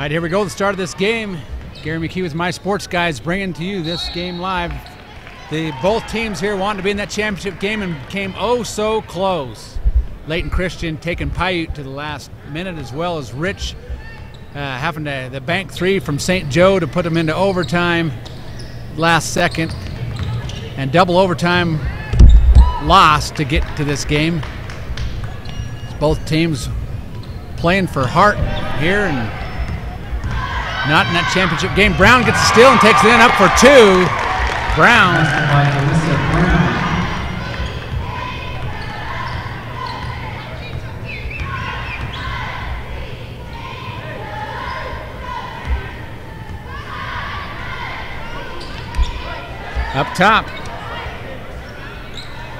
right, here we go. The start of this game. Gary McKee with My Sports Guys bringing to you this game live. Both teams here wanted to be in that championship game and came oh so close. Layton Christian taking Paiute to the last minute, as well as Rich having the bank three from St. Joe to put them into overtime last second, and double overtime loss to get to this game. Both teams playing for heart here and not in that championship game. Brown gets the steal and takes it in, up for two. Brown. Up top,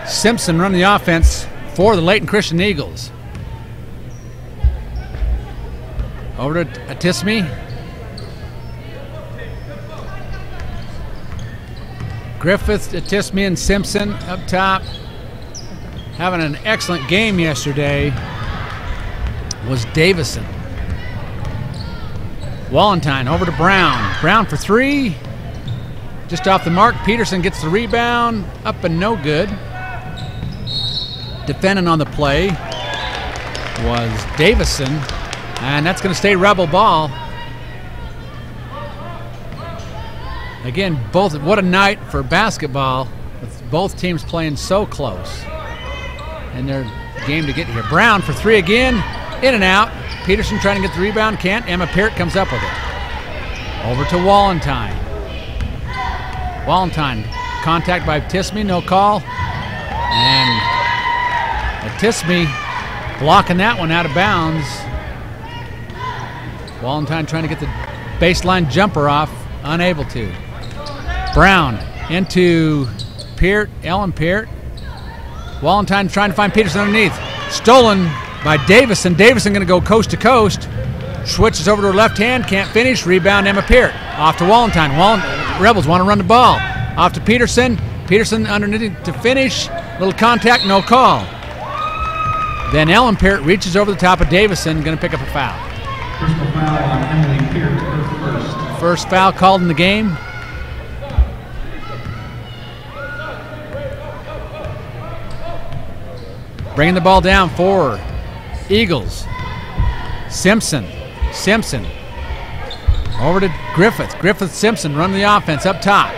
Simpson running the offense for the Layton Christian Eagles. Over to Atismi. Griffith, Atismi, and Simpson up top. Having an excellent game yesterday was Davison. Wallentine over to Brown. Brown for three. Just off the mark. Peterson gets the rebound. Up and no good. Defending on the play was Davison. And that's going to stay Rebel ball. Again, what a night for basketball, with both teams playing so close in their game to get here. Brown for three again, in and out. Peterson trying to get the rebound, can't. Emma Peart comes up with it. Over to Wallentine. Wallentine, contact by Tismi, no call. And Tismi blocking that one out of bounds. Wallentine trying to get the baseline jumper off, unable to. Brown into Peart, Ellen Peart. Wallentine trying to find Peterson underneath. Stolen by Davison. Davison going to go coast to coast. Switches over to her left hand, can't finish. Rebound Emma Peart. Off to Wallentine. Rebels want to run the ball. Off to Peterson. Peterson underneath to finish. Little contact, no call. Then Ellen Peart reaches over the top of Davison, going to pick up a foul. Personal foul on Emily Peart, her first. First foul called in the game. Bringing the ball down for Eagles. Simpson. Over to Griffith. Simpson running the offense up top.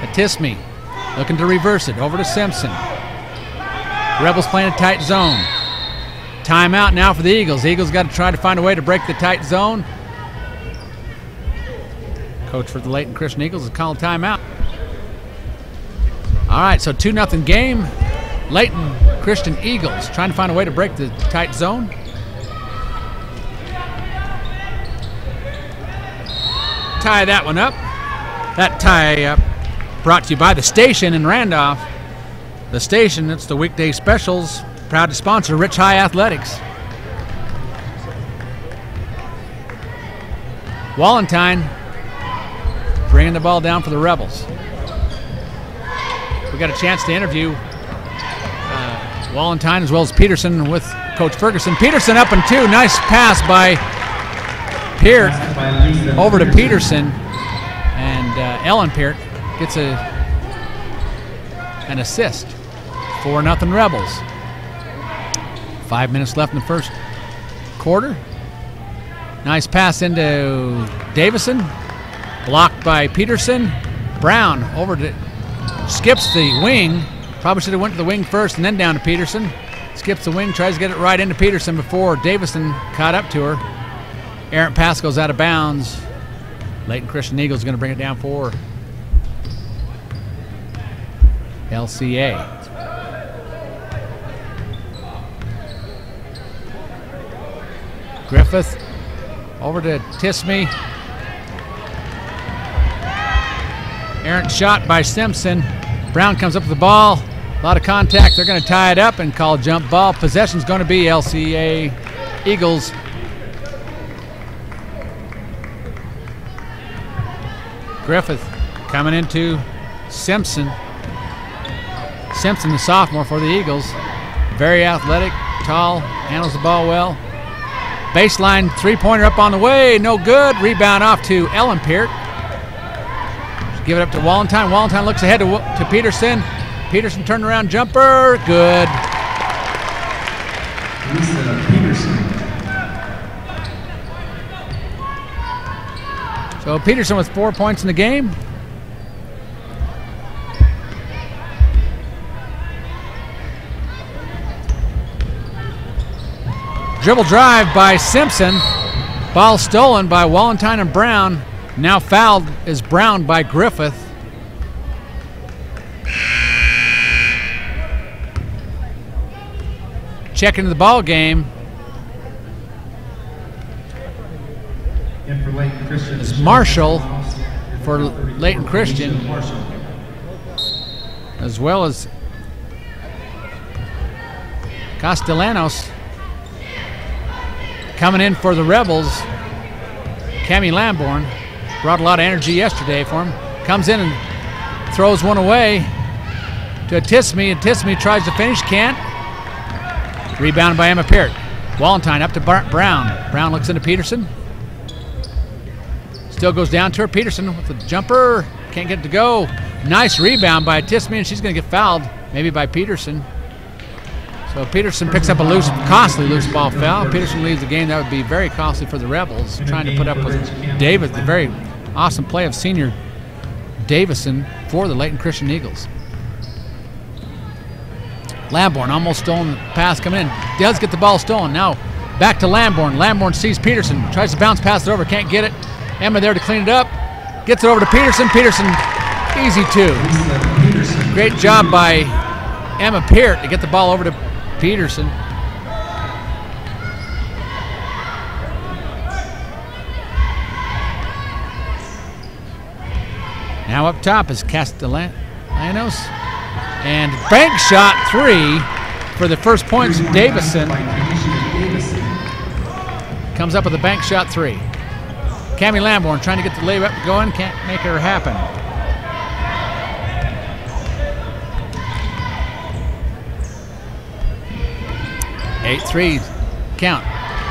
Atismi looking to reverse it. Over to Simpson. Rebels playing a tight zone. Timeout now for the Eagles. Eagles got to try to find a way to break the tight zone. Coach for the Layton Christian Eagles is calling timeout. All right, so 2-0 game. Layton Christian Eagles trying to find a way to break the tight zone. Tie that one up. That tie-up brought to you by the Station in Randolph. The Station, it's the weekday specials. Proud to sponsor Rich High Athletics. Wallentine bringing the ball down for the Rebels. We got a chance to interview Wallentine as well as Peterson with Coach Ferguson. Peterson up and two. Nice pass by Peart over to Peterson. And Ellen Peart gets an assist. 4-0 Rebels. 5 minutes left in the first quarter. Nice pass into Davison. Blocked by Peterson. Brown over to skips the wing. Probably should have went to the wing first and then down to Peterson. Skips the wing, tries to get it right into Peterson before Davison caught up to her. Errant pass goes out of bounds. Layton Christian Eagles is going to bring it down for LCA. Griffith over to Tismi. Errant shot by Simpson. Brown comes up with the ball. A lot of contact. They're going to tie it up and call jump ball. Possession's going to be LCA Eagles. Griffith coming into Simpson. Simpson, the sophomore for the Eagles. Very athletic, tall, handles the ball well. Baseline three-pointer up on the way, no good. Rebound off to Ellen Peart. Give it up to Wallentyne. Wallentyne looks ahead to Peterson. Peterson turned around jumper, good. So Peterson with 4 points in the game. Dribble drive by Simpson. Ball stolen by Wallentyne and Brown. Now fouled is Brown by Griffith. Check into the ball game. And for Layton Christian is Marshall for Layton Christian, as well as Castellanos. Coming in for the Rebels, Cammie Lamborn. Brought a lot of energy yesterday for him. Comes in and throws one away to Tisme, and Tisme tries to finish, can't. Rebound by Emma Peart. Wallentyne up to Brown. Brown looks into Peterson. Still goes down to her. Peterson with the jumper. Can't get it to go. Nice rebound by Tisme, and she's going to get fouled, maybe by Peterson. So Peterson picks up a costly loose ball foul. Peterson leaves the game. That would be very costly for the Rebels, trying to put up with Davis. The very awesome play of senior Davison for the Layton Christian Eagles. Lamborn almost stolen the pass coming in. Does get the ball stolen. Now back to Lamborn. Lamborn sees Peterson. Tries to bounce pass it over. Can't get it. Emma there to clean it up. Gets it over to Peterson. Peterson, easy two. Great job by Emma Peart to get the ball over to Peterson. Now up top is Castellanos. And bank shot three for the first points. Davison comes up with a bank shot three. Cammie Lamborn trying to get the layup going. Can't make her happen. Eight threes count.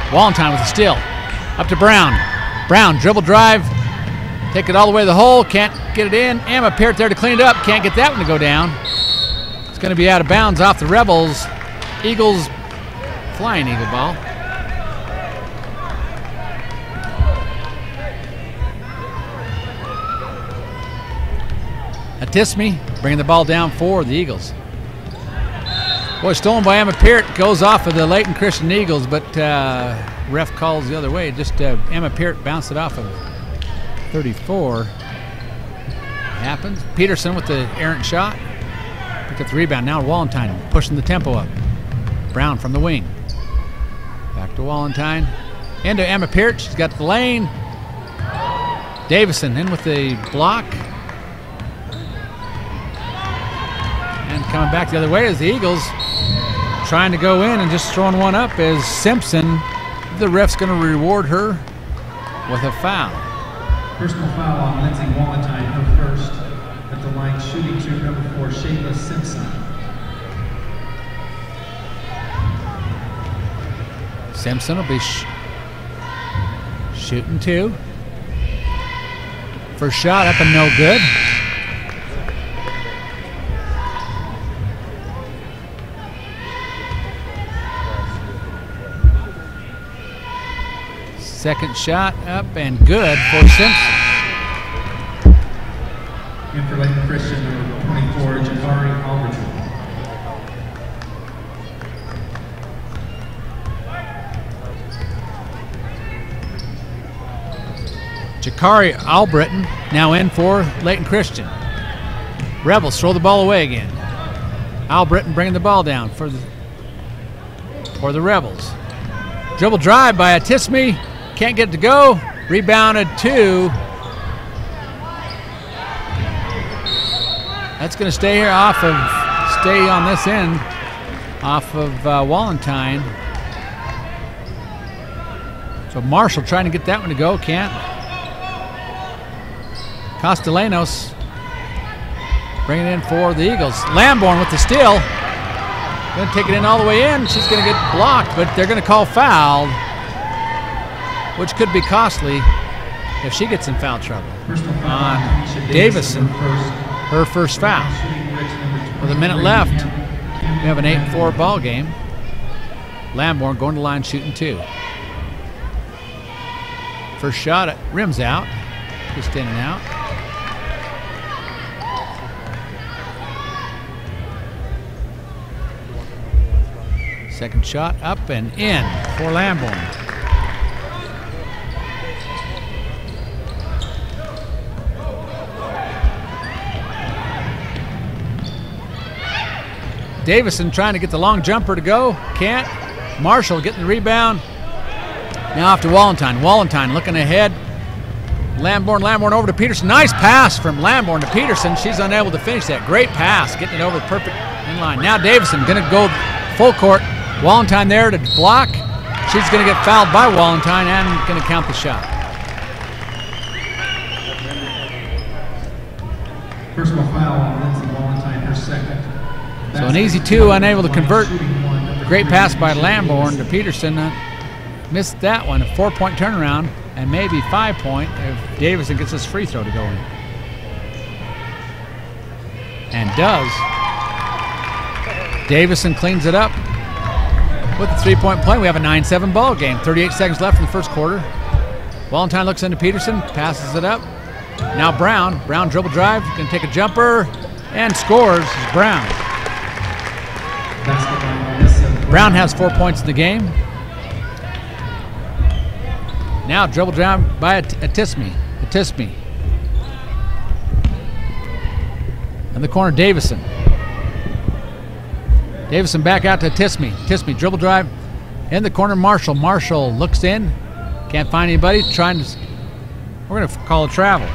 Wallentyne with a steal. Up to Brown. Brown dribble drive. Take it all the way to the hole. Can't get it in. Emma Peart there to clean it up. Can't get that one to go down. It's going to be out of bounds off the Rebels. Eagles, flying Eagle ball. Tisme bringing the ball down for the Eagles. Boy, stolen by Emma Peart, goes off of the Layton Christian Eagles, but ref calls the other way. Just Emma Peart bounced it off of 34. Happens. Peterson with the errant shot. Picked up the rebound. Now Wallentyne pushing the tempo up. Brown from the wing. Back to Wallentyne. Into Emma Peart. She's got the lane. Davison in with the block. And coming back the other way is the Eagles. Trying to go in and just throwing one up is Simpson. The ref's going to reward her with a foul. Personal foul on Lindsay Wallentyne, her first at the line, shooting to number 4, Shayla Simpson. Simpson will be shooting two. First shot up and no good. Second shot up and good for Simpson. And for Layton Christian, number 24, Jakari Albritton. Jakari Albritton now in for Layton Christian. Rebels throw the ball away again. Albritton bringing the ball down for the Rebels. Dribble drive by Tisme. Can't get it to go. Rebounded two. That's going to stay here stay on this end off of Wallentyne. So Marshall trying to get that one to go. Can't. Castellanos bringing it in for the Eagles. Lamborn with the steal. Going to take it in all the way in. She's going to get blocked, but they're going to call foul. which could be costly if she gets in foul trouble. Personal foul On Keisha Davison, first. her first foul. Shooting Rich, number With a minute 23, left, Cam- we have an 8-4 ball game. Lamborn going to the line shooting 2. First shot at rims out, just in and out. Second shot up and in for Lamborn. Davison trying to get the long jumper to go. Can't. Marshall getting the rebound. Now off to Wallentyne. Wallentyne looking ahead. Lamborn over to Peterson. Nice pass from Lamborn to Peterson. She's unable to finish that. Great pass. Getting it over the perfect in line. Now Davison going to go full court. Wallentyne there to block. She's going to get fouled by Wallentyne and going to count the shot. Personal foul on Lindsay Wallentyne, her second. So an easy 2, unable to convert. Great pass by Lamborn to Peterson. Missed that one. A 4-point turnaround and maybe 5-point if Davison gets his free throw to go in. And does. Davison cleans it up with a 3-point play. We have a 9-7 ball game. 38 seconds left in the first quarter. Wallentyne looks into Peterson, passes it up. Now Brown. Brown dribble drive, going to take a jumper and scores. Brown. Brown has 4 points in the game. Now dribble drive by Atismi. In the corner, Davison. Davison back out to Atismi. Atismi dribble drive in the corner. Marshall. Marshall looks in. Can't find anybody. Trying to. We're going to call a travel.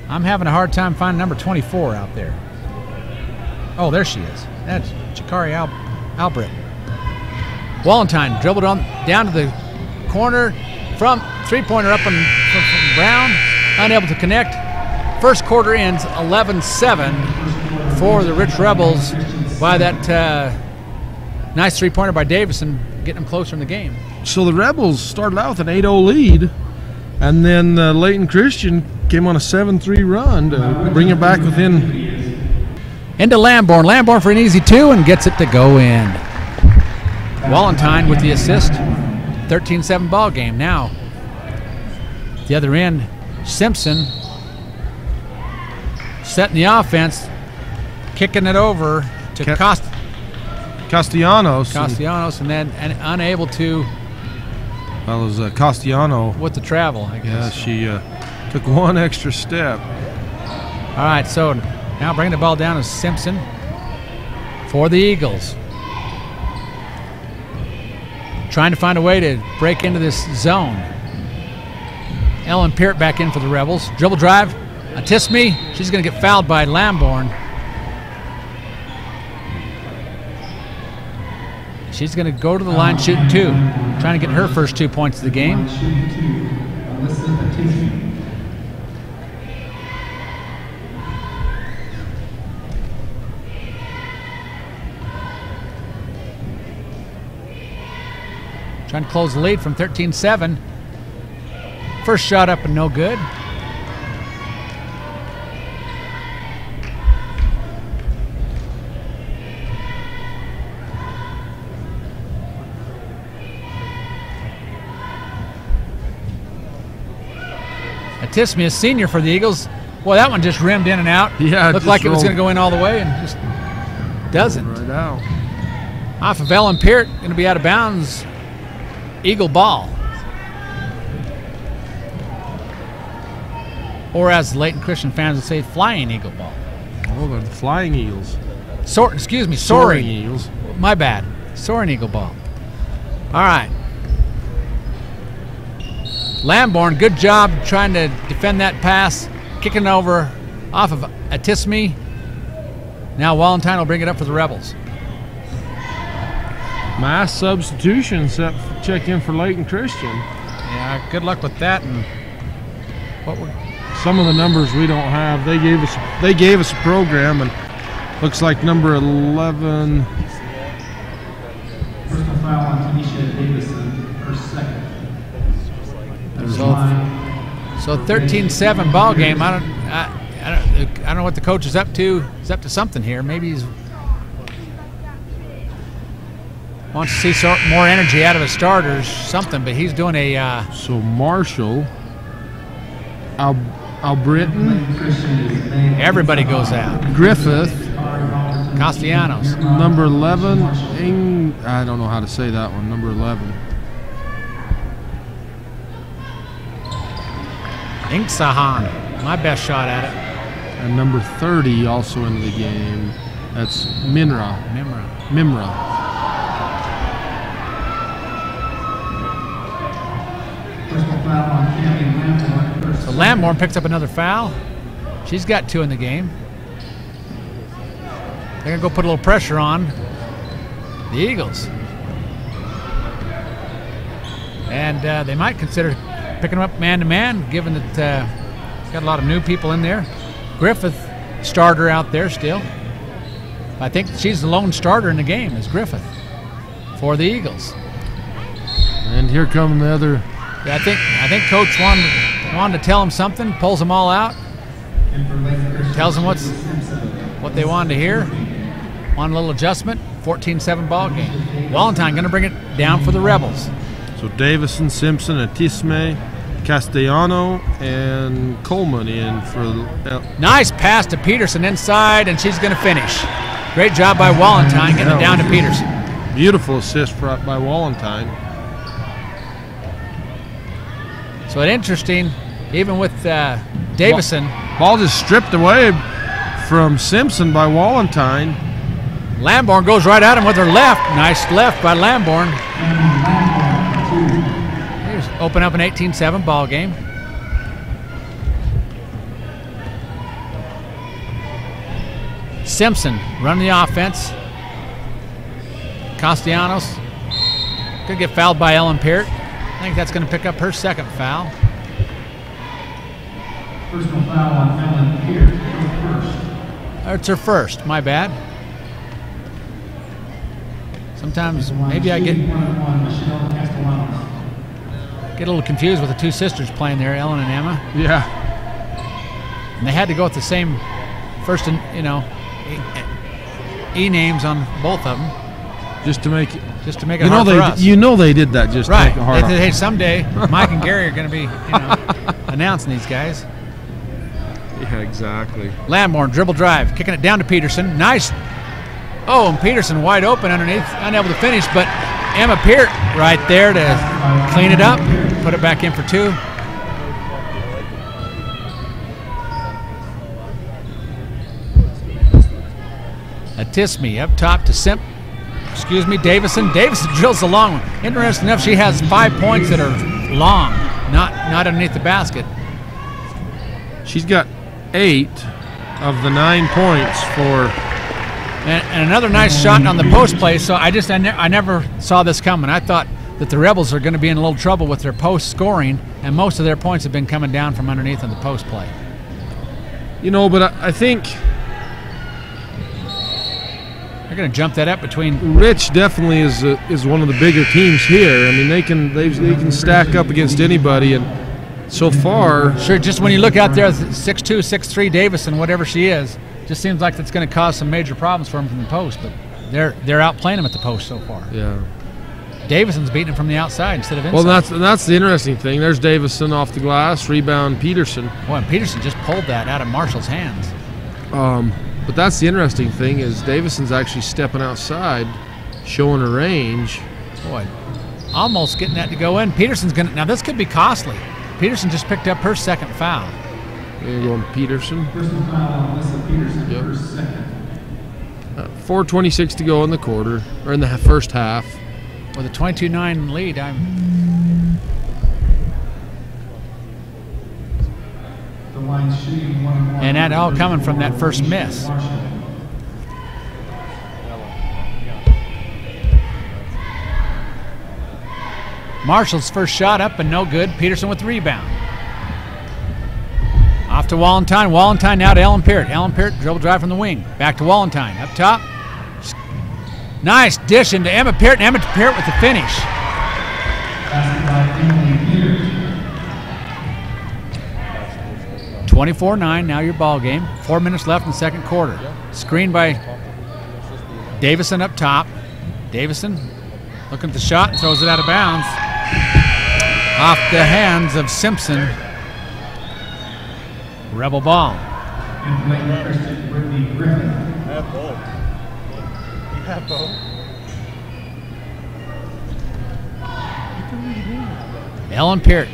I'm having a hard time finding number 24 out there. Oh, there she is. That's Chikari Albrecht. Wallentyne dribbled on down to the corner from three-pointer up from Brown. Unable to connect. First quarter ends 11-7 for the Rich Rebels by that nice three-pointer by Davison, getting them closer in the game. So the Rebels started out with an 8-0 lead, and then Layton Christian came on a 7-3 run to bring it back within. Into Lamborn. Lamborn for an easy 2 and gets it to go in. Wallentyne with the assist. 13-7 ball game now. The other end, Simpson setting the offense, kicking it over to Castellanos. And then unable to. Well, it was Castellano. With the travel, I guess. Yeah, she took one extra step. All right, so now bringing the ball down is Simpson for the Eagles. Trying to find a way to break into this zone. Ellen Peart back in for the Rebels. Dribble drive. Atismi. She's going to get fouled by Lamborn. She's going to go to the line shooting 2. Trying to get her first 2 points of the game. Trying to close the lead from 13-7. First shot up and no good. Atismi, a senior for the Eagles. Boy, that one just rimmed in and out. Yeah, looked like it was going to go in all the way and just doesn't. Right out. Off of Ellen Peart, going to be out of bounds. Eagle ball. Or as Layton Christian fans would say, flying eagle ball. Oh, they're the flying eagles. Soaring eagles. My bad. Soaring eagle ball. All right. Lamborn, good job trying to defend that pass. Kicking over off of Atismi. Now Wallentyne will bring it up for the Rebels. Mass substitution set check in for Layton Christian. Yeah, good luck with that. And what we're some of the numbers we don't have. They gave us a program, and looks like number 11. So 13-7 ball game. I don't know what the coach is up to. He's up to something here. Maybe he's wants to see more energy out of his starters, something. But he's doing a. So Marshall, Albritton, everybody goes out. Griffith, Castellanos, number 11. I don't know how to say that one. Number 11. Inksahan, my best shot at it. And number 30 also into the game. That's Mimra. So Lamborn picks up another foul. She's got 2 in the game. They're going to go put a little pressure on the Eagles. And they might consider picking them up man-to-man, given that got a lot of new people in there. Griffith, starter out there still. I think she's the lone starter in the game, is Griffith, for the Eagles. And here come the other. Yeah, I think Coach wanted to tell them something, pulls them all out, tells them what they wanted to hear. Want a little adjustment. 14-7 ball game. Wallenstein going to bring it down for the Rebels. So Davison, Simpson, Atisme, Castellano, and Coleman in for. Nice pass to Peterson inside, and she's going to finish. Great job by Wallenstein getting it down to Peterson. Beautiful assist by Wallenstein. So it's interesting, even with Davison. Ball just stripped away from Simpson by Wallenstein. Lamborn goes right at him with her left. Nice left by Lamborn. Here's open up an 18-7 ball game. Simpson running the offense. Castellanos could get fouled by Ellen Peart. I think that's going to pick up her second foul. Personal foul on Ellen Peart, first. It's her first, my bad. Sometimes maybe I get a little confused with the 2 sisters playing there, Ellen and Emma. Yeah. And they had to go with the same first, E names on both of them. Just to make it hard for us. You know they did that just to make it hard. They said, hey, someday Mike and Gary are going to be announcing these guys. Yeah, exactly. Lamborn dribble drive, kicking it down to Peterson. Nice. Oh, and Peterson wide open underneath, unable to finish, but Emma Peart right there to clean it up, put it back in for 2. Atisme up top to Davison. Davison drills the long one. Interesting enough, she has 5 points that are long, not underneath the basket. She's got 8 of the 9 points for. And another nice shot on the post play. So I never saw this coming. I thought that the Rebels are going to be in a little trouble with their post scoring, and most of their points have been coming down from underneath on the post play. But I think they're going to jump that up between. Rich definitely is one of the bigger teams here. I mean, they can stack up against anybody, and so far. Sure, just when you look out there, 6'2", 6'3", Davison, whatever she is, just seems like that's going to cause some major problems for them from the post. But they're outplaying them at the post so far. Yeah. Davison's beating him from the outside instead of inside. Well, that's the interesting thing. There's Davison off the glass, rebound Peterson. Boy, and Peterson just pulled that out of Marshall's hands. But that's the interesting thing is Davison's actually stepping outside, showing her range. Boy, almost getting that to go in. Peterson's going to – now this could be costly. Peterson just picked up her second foul. There going Peterson. Personal foul on Alyssa Peterson, Yep. first second. 4:26 to go in the quarter, or in the first half. With a 22-9 lead, The line shooting 1-1. and that all coming from that first miss. Marshall's first shot up and no good. Peterson with the rebound. Off to Wallenstein. Wallenstein now to Ellen Peart. Ellen Peart dribble drive from the wing. Back to Wallenstein. Up top. Nice dish into Emma Peart, and Emma Peart with the finish. 24-9, now your ball game. 4 minutes left in the second quarter. Screen by Davison up top. Davison looking at the shot and throws it out of bounds. Off the hands of Simpson. Rebel ball. Ellen Peart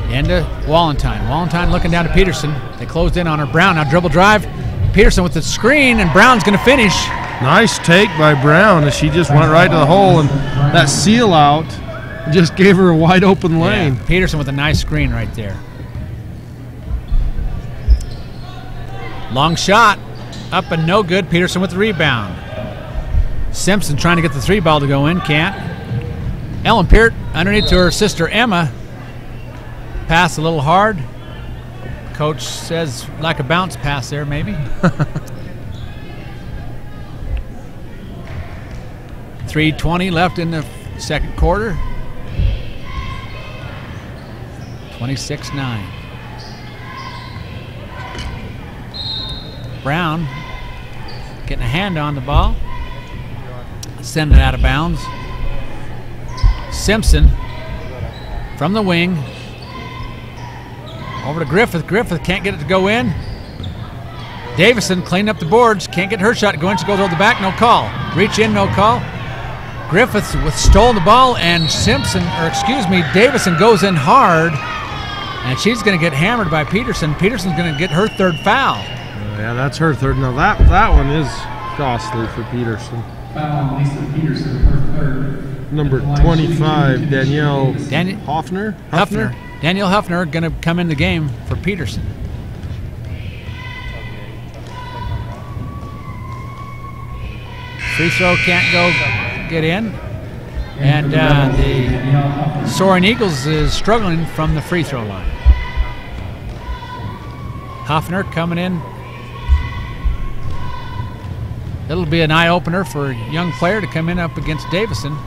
into Wallentine. Wallentine looking down to Peterson. They closed in on her. Brown now dribble drive. Peterson with the screen, and Brown's going to finish. Nice take by Brown as she just went right to the hole, and that seal out just gave her a wide open lane. Yeah, Peterson with a nice screen right there. Long shot, up and no good. Peterson with the rebound. Simpson trying to get the 3 ball to go in, can't. Ellen Peart underneath to her sister Emma. Pass a little hard. Coach says like a bounce pass there, maybe. 3:20 left in the second quarter. 26-9. Brown getting a hand on the ball. Sending it out of bounds. Simpson from the wing. Over to Griffith. Griffith can't get it to go in. Davison cleaning up the boards. Can't get her shot to go in. She goes over the back. No call. Reach in. No call. Griffith with stolen the ball, and Davison goes in hard, and she's going to get hammered by Peterson. Peterson's going to get her 3rd foul. Yeah, that's her 3rd. Now that one is costly for Peterson. Foul on Lisa Peterson, her 3rd. Number 25, Danielle Hoffner. Danielle Huffner going to come in the game for Peterson. Free throw can't get in. And the Soaring Eagles is struggling from the free throw line. Huffner coming in. It'll be an eye-opener for a young player to come in up against Davison.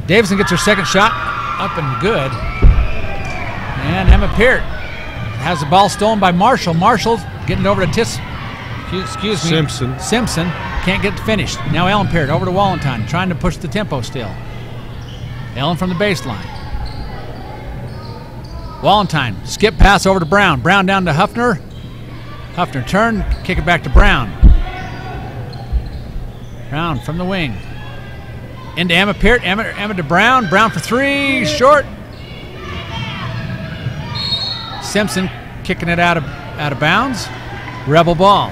Davison gets her 2nd shot up and good. And Emma Peart has the ball stolen by Marshall. Marshall getting over to Simpson. Can't get it finished. Now Ellen Peart over to Wallentine, trying to push the tempo still. Ellen from the baseline. Wallentine, skip pass over to Brown. Brown down to Huffner. Huffner turn, kick it back to Brown. Brown from the wing. Into Emma Peart. Emma to Brown. Brown for 3, short. Simpson kicking it out of bounds. Rebel ball.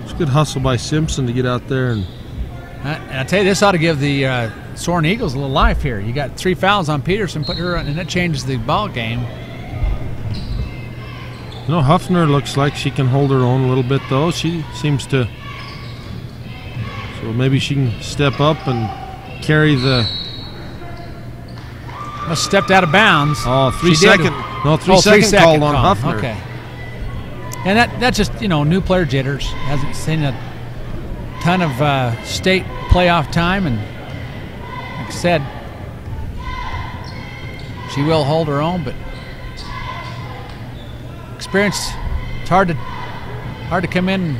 It's a good hustle by Simpson to get out there and I tell you, this ought to give the Soaring Eagles a little life here. You got 3 fouls on Peterson, put her on, and that changes the ball game. You know, Huffner looks like she can hold her own a little bit, though. She seems to. So maybe she can step up and carry the. Must stepped out of bounds. Oh, 3 second. No, 3 second called on Huffner. Okay. And that's just, new player jitters. Hasn't seen a ton of state playoff time, and like I said, she will hold her own, but experience, it's hard to come in.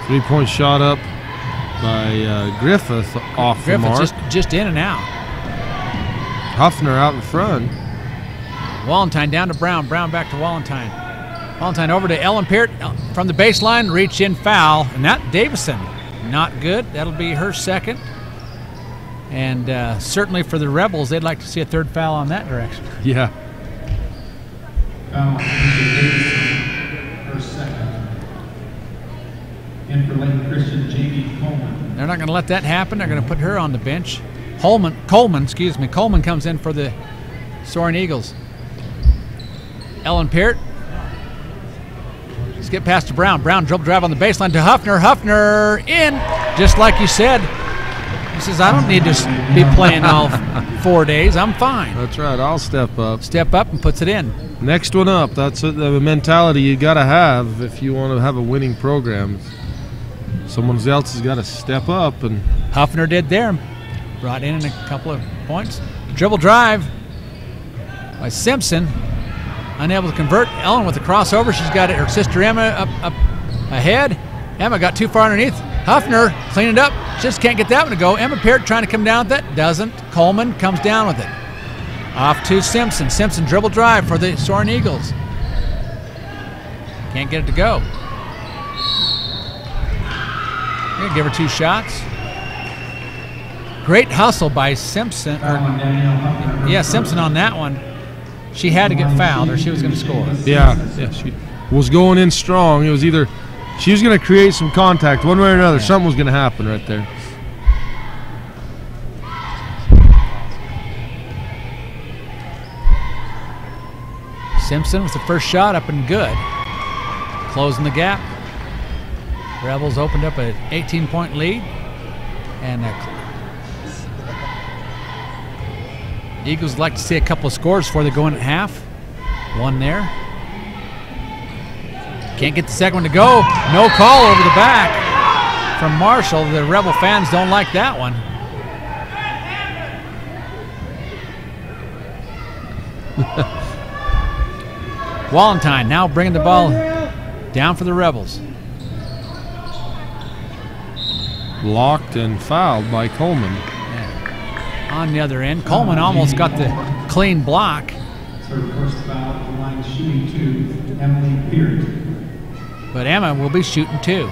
3-point shot up by Griffith off the mark. Just in and out. Huffner out in front. Wallentine down to Brown. Brown back to Wallentine. Wallentine over to Ellen Peart from the baseline. Reach in foul. And that Davison, not good. That'll be her 2nd. And certainly for the Rebels, they'd like to see a 3rd foul on that direction. Yeah. Foul on Davison, her 2nd. And for Layton Christian, Jamie Coleman. They're not going to let that happen. They're going to put her on the bench. Coleman comes in for the Soaring Eagles. Ellen Peart. Let's get past to Brown. Brown dribble drive on the baseline to Huffner. Huffner in, just like you said. He says, I don't need to be playing all 4 days. I'm fine. That's right. I'll step up. Step up and puts it in. Next one up. That's the mentality you got to have if you want to have a winning program. Someone else has got to step up. And Huffner did there. Brought in a couple of points. Dribble drive by Simpson. Unable to convert. Ellen with the crossover. She's got her sister Emma up ahead. Emma got too far underneath. Huffner cleaned it up. Just can't get that one to go. Emma Peart trying to come down with it. Doesn't. Coleman comes down with it. Off to Simpson. Simpson dribble drive for the Soaring Eagles. Can't get it to go. Gonna give her 2 shots. Great hustle by Simpson. Simpson on that one. She had to get fouled or she was going to score. Yeah, she was going in strong. It was either she was going to create some contact one way or another. Something was going to happen right there. Simpson with the first shot up and good. Closing the gap. Rebels opened up an 18-point lead. And Eagles would like to see a couple of scores before they go in at half. One there. Can't get the second one to go. No call over the back from Marshall. The Rebel fans don't like that one. Wallentyne now bringing the ball down for the Rebels. Blocked and fouled by Coleman. Yeah. On the other end, Coleman almost got the clean block. Her first foul at the line, shooting 2, Emily Peart. But Emma will be shooting 2.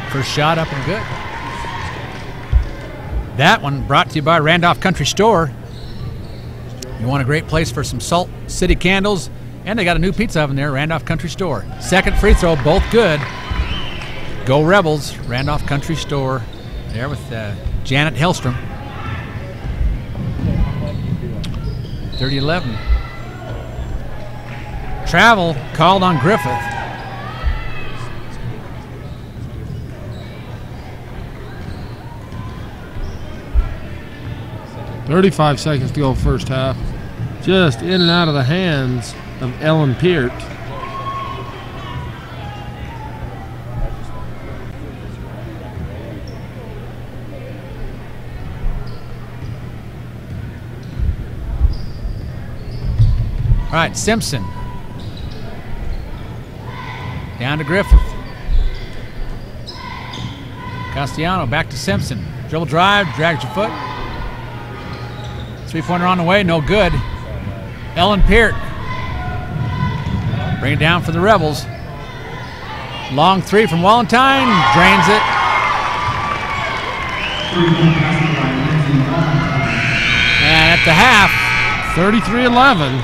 First shot up and good. That one brought to you by Randolph Country Store. You want a great place for some Salt City candles, and they got a new pizza oven there, Randolph Country Store. Second free throw, both good. Go Rebels, Randolph Country Store there with Janet Hellstrom. 30-11. Travel called on Griffith. 35 seconds to go first half. Just in and out of the hands of Ellen Peart. All right, Simpson. Down to Griffith. Castellano back to Simpson. Dribble drive, drags your foot. 3-pointer on the way, no good. Ellen Peart. Bring it down for the Rebels. Long 3 from Wallentyne, drains it. And at the half, 33-11.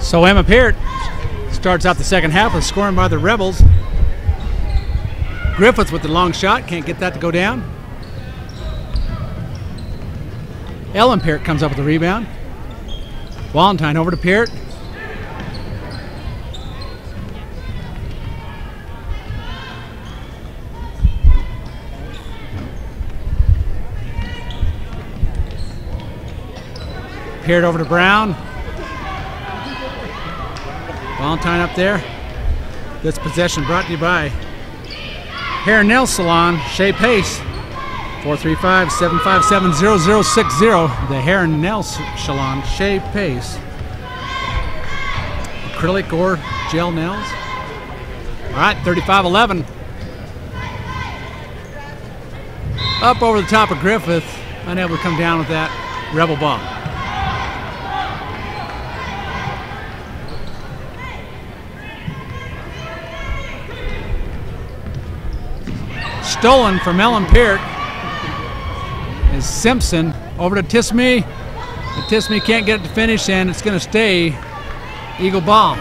So Emma Peart starts out the second half with scoring by the Rebels. Griffith with the long shot, can't get that to go down. Ellen Peart comes up with the rebound. Wallentyne over to Peart. Peart over to Brown. Wallentyne up there. This possession brought to you by Hair and Nail Salon, Shea Pace. 435-757-0060. The Hair and Nail Salon, Shea Pace. Acrylic or gel nails. All right, 35-11. Up over the top of Griffith. Unable to come down with that Rebel ball. Stolen from Ellen Peart is Simpson over to Tisme. But Tisme can't get it to finish, and it's going to stay Eagle ball.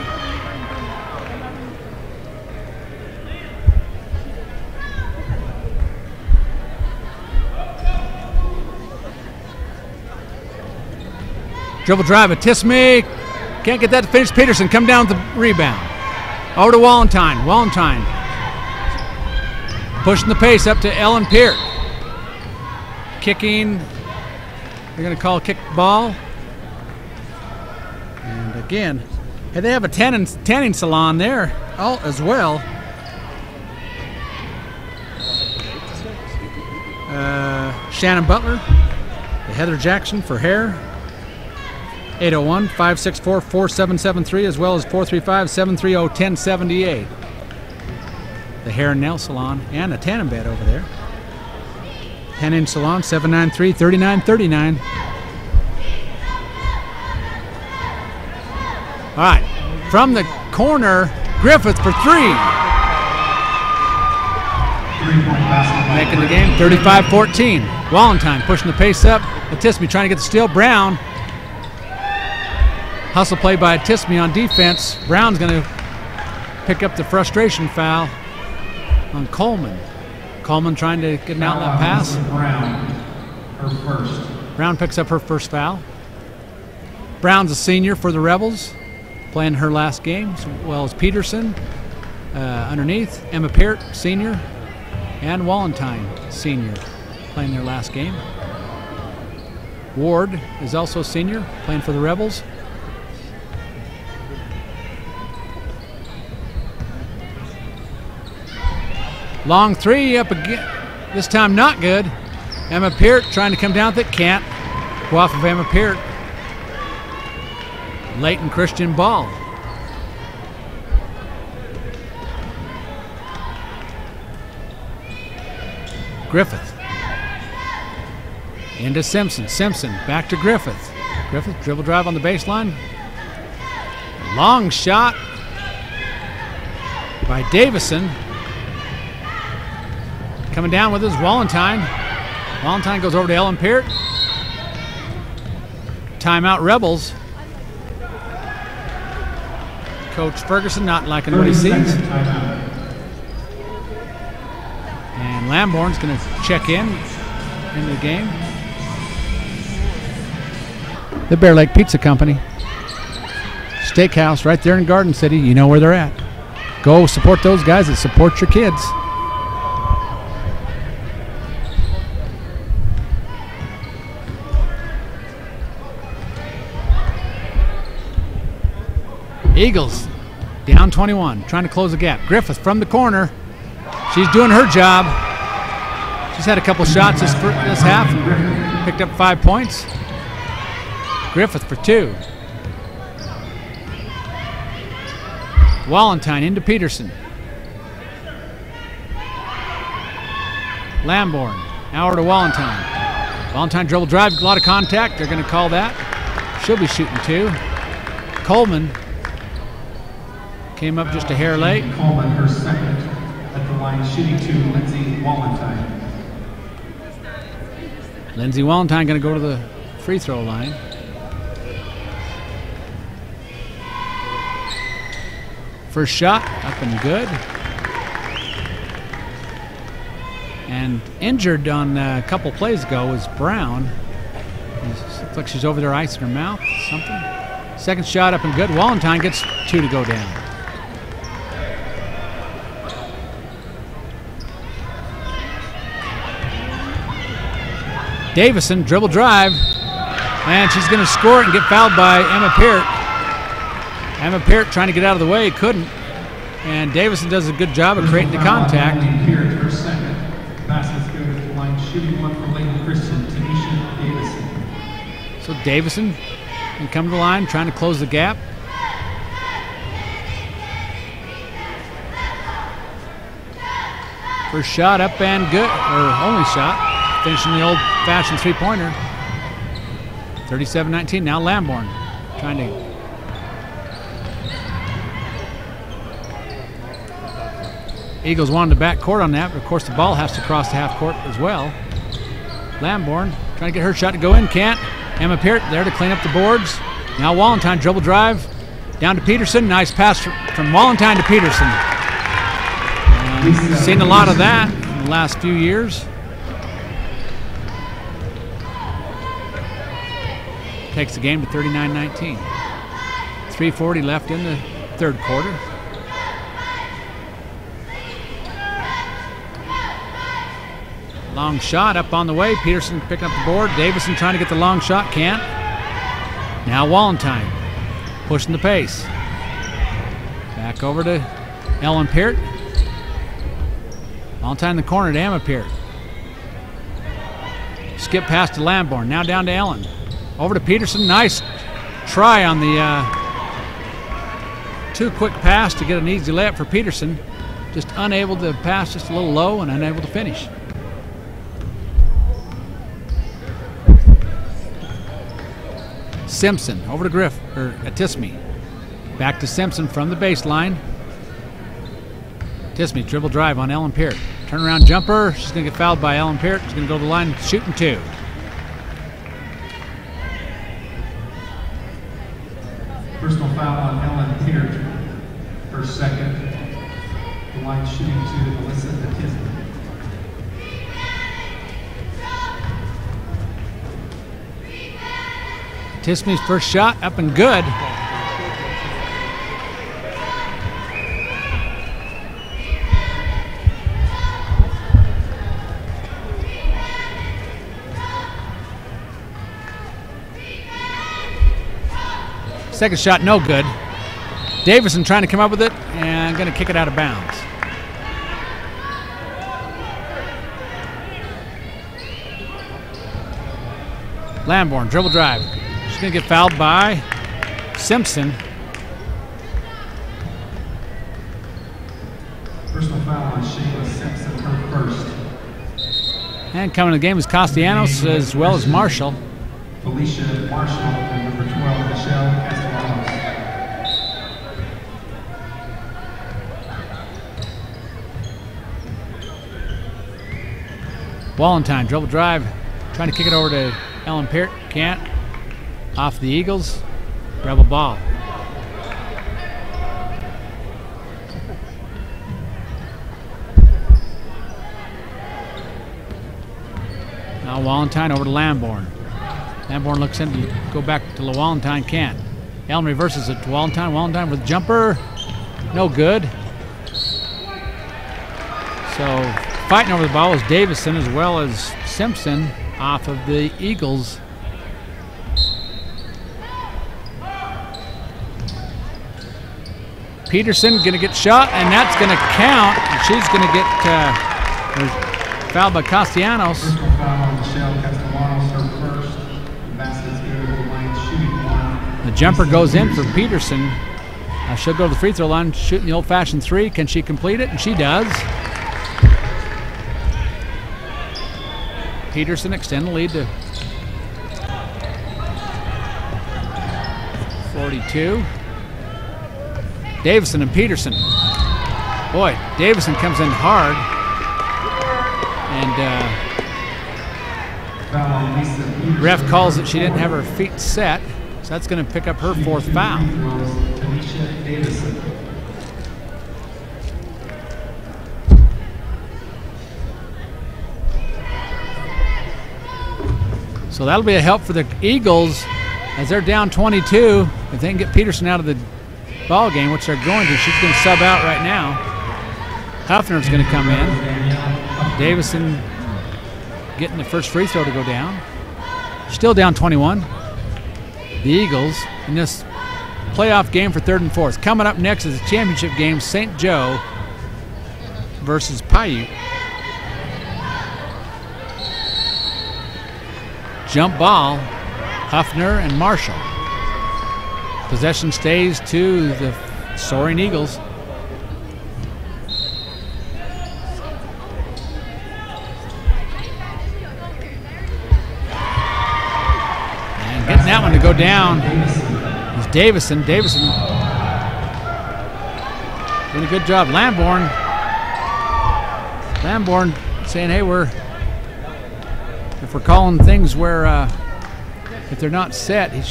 Dribble drive at Tisme. Can't get that to finish. Peterson come down with the rebound. Over to Wallentyne. Wallentyne pushing the pace up to Ellen Peart. Kicking. They're going to call a kick ball. And again, hey, they have a tanning salon there as well. Shannon Butler, Heather Jackson for hair. 801-564-4773 as well as 435-730-1078. The hair and nail salon and a tanning bed over there. 10-inch salon, 793-3939. All right, from the corner, Griffith for three. Making the game 35-14. Wallentyne pushing the pace up. Tisme trying to get the steal. Brown. Hustle play by Tisme on defense. Brown's going to pick up the frustration foul on Coleman. Coleman trying to get an outlet pass. Brown, her first. Brown picks up her first foul. Brown's a senior for the Rebels, playing her last game, as well as Peterson underneath. Emma Peart, senior, and Wallentyne, senior, playing their last game. Ward is also a senior, playing for the Rebels. Long three up again, this time not good. Emma Peart trying to come down with it, can't. Go off of Emma Peart. Layton Christian ball. Griffith. Into Simpson. Simpson back to Griffith. Griffith dribble drive on the baseline. Long shot by Davison. Coming down with his Wallentyne. Wallentyne goes over to Ellen Peart. Timeout Rebels. Coach Ferguson not liking what he sees. And Lamborn's going to check in into the game. The Bear Lake Pizza Company. Steakhouse right there in Garden City. You know where they're at. Go support those guys that support your kids. Eagles down 21, trying to close the gap. Griffith from the corner. She's doing her job. She's had a couple shots this half and picked up 5 points. Griffith for two. Wallentyne into Peterson. Lamborn, now over to Wallentyne. Wallentyne dribble drive, a lot of contact. They're going to call that. She'll be shooting two. Coleman came up just a hair late. Coleman, her second at the line, shooting two, Lindsay Wallentyne. Lindsay Wallentyne going to go to the free throw line. First shot up and good. And injured on a couple plays ago was Brown. Looks like she's over there icing her mouth, something. Second shot up and good. Wallentyne gets two to go down. Davison, dribble drive, and she's going to score it and get fouled by Emma Peart. Emma Peart trying to get out of the way, couldn't. And Davison does a good job of creating the contact. Peart, her second. Baskets go to the line, shooting one from Layton Christian, Tanisha Davison. So Davison can come to the line, trying to close the gap. First shot up and good, or only shot. Finishing the old-fashioned three-pointer. 37-19. Now Lamborn trying to. Eagles wanted the back court on that, but of course the ball has to cross the half court as well. Lamborn trying to get her shot to go in, can't. Emma Peart there to clean up the boards. Now Wallentyne dribble drive down to Peterson. Nice pass from Wallentyne to Peterson. Seen a lot of that in the last few years. takes the game to 39-19. 3:40 left in the third quarter. Long shot up on the way. Peterson picking up the board. Davison trying to get the long shot. Can't. Now Wallentyne pushing the pace. Back over to Ellen Peart. Wallentyne in the corner to Emma Peart. Skip pass to Lamborn. Now down to Ellen. Over to Peterson. Nice try on the too quick pass to get an easy layup for Peterson. Just unable to pass, just a little low and unable to finish. Simpson over to Tisme. Back to Simpson from the baseline. Tisme dribble drive on Ellen Peart. Turnaround jumper. She's going to get fouled by Ellen Peart. She's going to go to the line shooting 2. Personal foul on Ellen Peart. Her second. The line shooting 2, Melissa Tisme. Tisme's first shot up and good. Second shot no good. Davison trying to come up with it and going to kick it out of bounds. Lamborn dribble drive. She's going to get fouled by Simpson. Personal foul on Shayla Simpson, her first. And coming to the game is Castellanos as well as Marshall. Felicia Marshall and number 12, Michelle Castellanos. Wallentyne dribble drive. Trying to kick it over to Ellen Peart. Can't. Off the Eagles. Rebel ball. Now Wallentyne over to Lamborn. Lamborn looks in to go back to Wallentyne. Can't. Ellen reverses it to Wallentyne. Wallentyne with jumper. No good. So fighting over the ball is Davison as well as Simpson off of the Eagles. Peterson going to get shot, and that's going to count. And she's going to get fouled by Castellanos. The jumper goes in for Peterson. She'll go to the free throw line, shooting the old-fashioned 3. Can she complete it? And she does. Peterson extend the lead to 42. Davison and Peterson. Boy, Davison comes in hard. And ref calls it she didn't have her feet set. So that's going to pick up her 4th foul. So that'll be a help for the Eagles as they're down 22. If they can get Peterson out of the ball game, which they're going to, she's going to sub out right now. Huffner's going to come in. Davison getting the first free throw to go down. Still down 21. The Eagles in this playoff game for 3rd and 4th. Coming up next is the championship game, St. Joe versus Paiute. Jump ball, Huffner and Marshall. Possession stays to the Soaring Eagles. And getting that one to go down is Davison. Davison doing a good job. Lamborn saying, hey, if we're calling things where if they're not set, he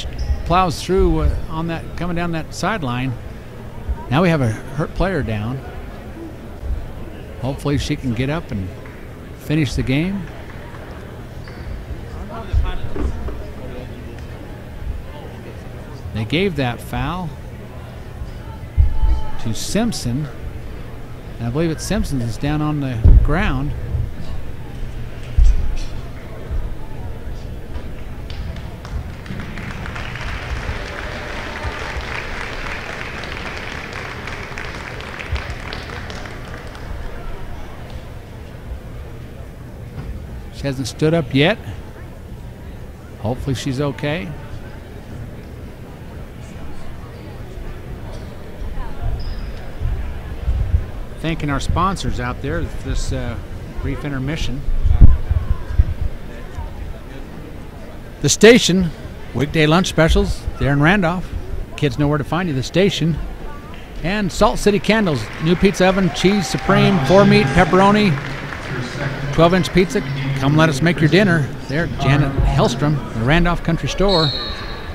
plows through on that, coming down that sideline. Now we have a hurt player down. Hopefully she can get up and finish the game. gave that foul to Simpson. And I believe it's Simpson that's down on the ground. She hasn't stood up yet. Hopefully she's okay. Thanking our sponsors out there for this brief intermission. The station, weekday lunch specials there in Randolph. Kids know where to find you, the station. And Salt City Candles, new pizza oven, cheese supreme, 4-meat, pepperoni, 12-inch pizza. Come let us make your dinner. There, Janet Hellstrom, the Randolph Country Store.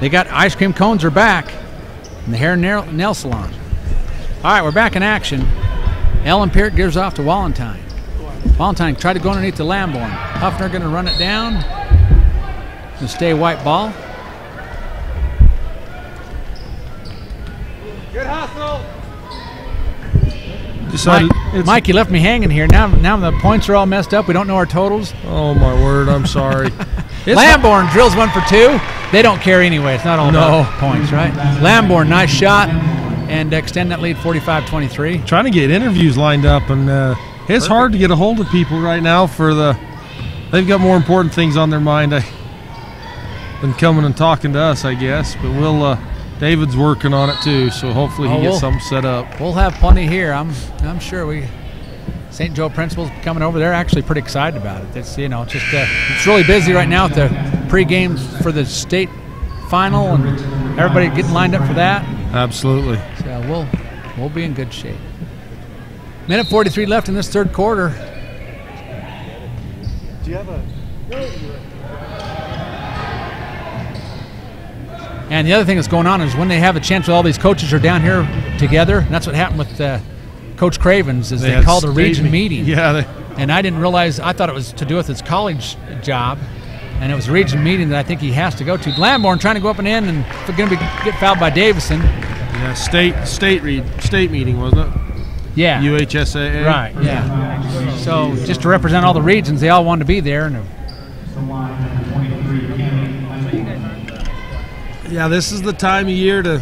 They got ice cream cones are back in the hair and nail salon. All right, we're back in action. Ellen Peart gives off to Wallentyne. Wallentyne tried to go underneath the Lamborn. Huffner going to run it down. Going to stay white ball. Good hustle. Mike, you left me hanging here. Now the points are all messed up. We don't know our totals. Oh, my word. I'm sorry. Lamborn drills 1 for 2. They don't care anyway. It's not all about points, right? Lamborn, nice shot. And extend that lead 45-23. Trying to get interviews lined up, and it's hard to get a hold of people right now they've got more important things on their mind than coming and talking to us, I guess. But David's working on it too, so hopefully he gets something set up. We'll have plenty here. I'm sure St. Joe principal's coming over. They're actually pretty excited about it. It's it's really busy right now with the pre-games for the state final, and everybody getting lined up for that. Absolutely. So we'll be in good shape. Minute 43 left in this third quarter. Do you have a? And the other thing that's going on is when they have a chance, all these coaches are down here together. And that's what happened with Coach Cravens. They called a region meeting. Yeah. And I didn't realize. I thought it was to do with his college job. And it was a region meeting that I think he has to go to. Lamborn trying to go up and in, and going to get fouled by Davison. Yeah, state meeting, wasn't it? Yeah. UHSAA. Right. Yeah. So just to represent all the regions, they all wanted to be there. And yeah, this is the time of year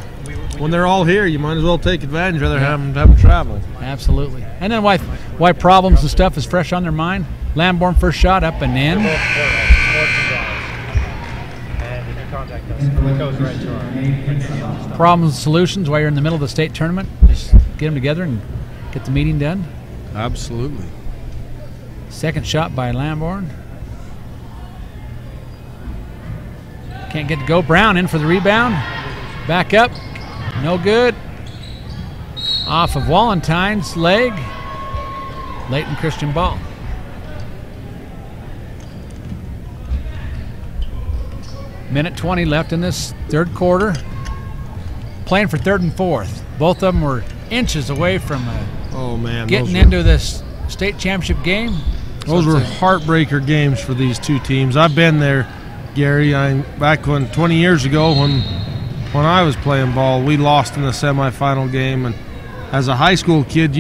when they're all here. You might as well take advantage rather than have them travel. Absolutely. And then why problems and stuff is fresh on their mind. Lamborn first shot up and in. Problems and solutions while you're in the middle of the state tournament. Just get them together and get the meeting done. Absolutely. Second shot by Lamborn. Can't get to go. Brown in for the rebound. Back up. No good. Off of Wallentyne's leg. Layton Christian ball. Minute 20 left in this third quarter. Playing for third and fourth. Both of them were inches away from getting into this state championship game. Those were heartbreaker games for these two teams. I've been there, Gary. Back 20 years ago when I was playing ball, we lost in the semifinal game. And as a high school kid,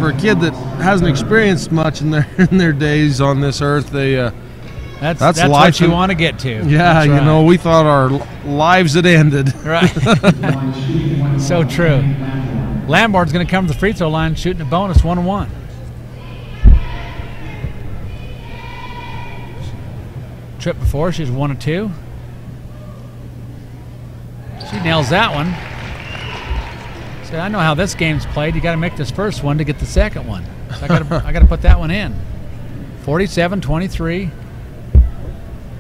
for a kid that hasn't experienced much in their days on this earth, that's what you want to get to. Yeah, right. We thought our lives had ended. Right. So true. Lamborn's going to come to the free throw line shooting a bonus 1-1. Trip before, she's 1 of 2. She nails that one. So I know how this game's played. You got to make this first one to get the second one. So I got to put that one in. 47-23.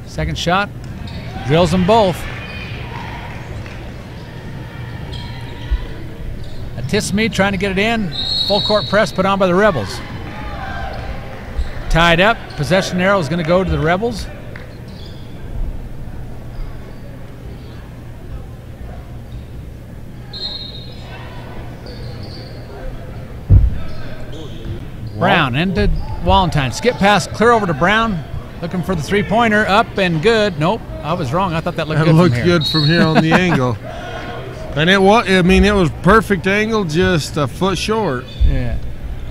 Second shot, drills them both. A Tisme trying to get it in. Full court press put on by the Rebels. Tied up. Possession arrow is going to go to the Rebels. Brown into Wallentyne. Skip pass, clear over to Brown. Looking for the three-pointer, up and good. Nope, I was wrong. I thought that looked good looked from here. good from here on the angle. And it was, I mean, it was perfect angle, just a foot short. Yeah.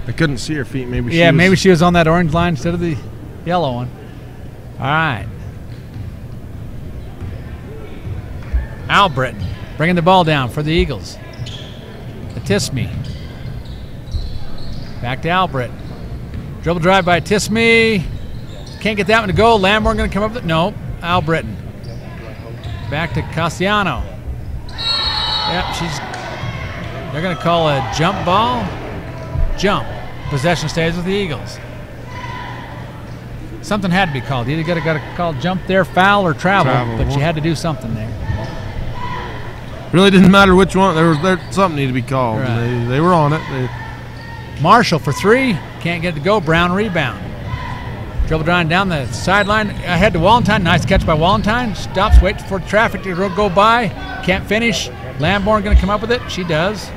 I couldn't see her feet. Maybe maybe she was on that orange line instead of the yellow one. All right. Albritton bringing the ball down for the Eagles. Tisme. Back to Albritton. Dribble drive by Tisme. Can't get that one to go. Lamborn going to come up with it. No. Albritton. Back to Cassiano. Yep, they're going to call a jump ball. Jump. Possession stays with the Eagles. Something had to be called. You either got to call jump there, foul, or travel. But you had to do something there. Really didn't matter which one. There something needed to be called. Right. They were on it. Marshall for three. Can't get it to go. Brown rebound. Dribble drawing down the sideline. Ahead to Wallentyne. Nice catch by Wallentyne. Stops, waits for traffic to go by. Can't finish. Lamborn going to come up with it. She does.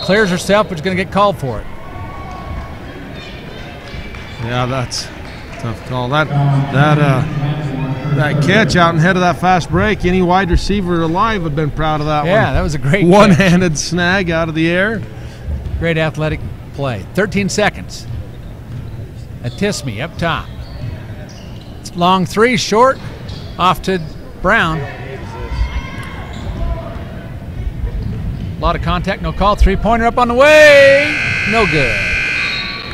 Clears herself, but is going to get called for it. Yeah, that's a tough call. That catch out ahead of that fast break, any wide receiver alive would have been proud of that one. Yeah, that was a great one-handed catch. Snag out of the air. Great athletic play. 13 seconds. Tisme up top. Long three, short, off to Brown. A lot of contact, no call. Three-pointer up on the way. No good.